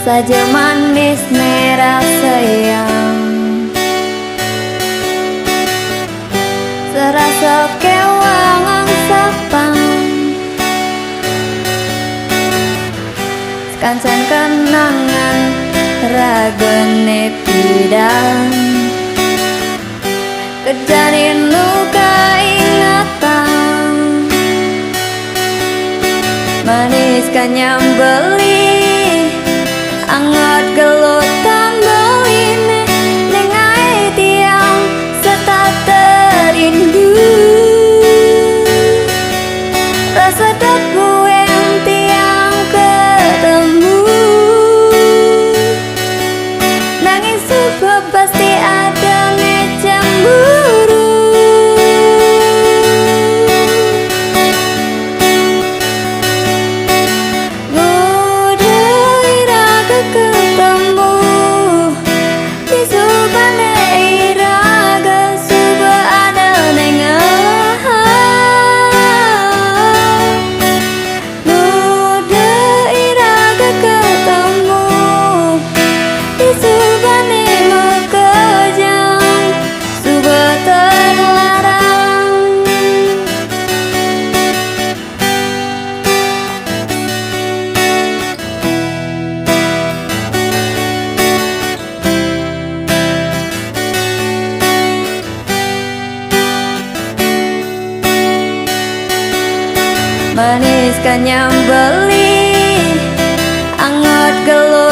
saja manis merah sayang, serasa kewangan sapang, sekancan kenangan ragene pidang, kejarin luka ingatan, manis kan nyambeli angot gelutan beline nengai tiang serta terindu, rasa debu yang tiang ketemu, nangis suka pasti ada cemburu. Manis kan nyambeli angot gelut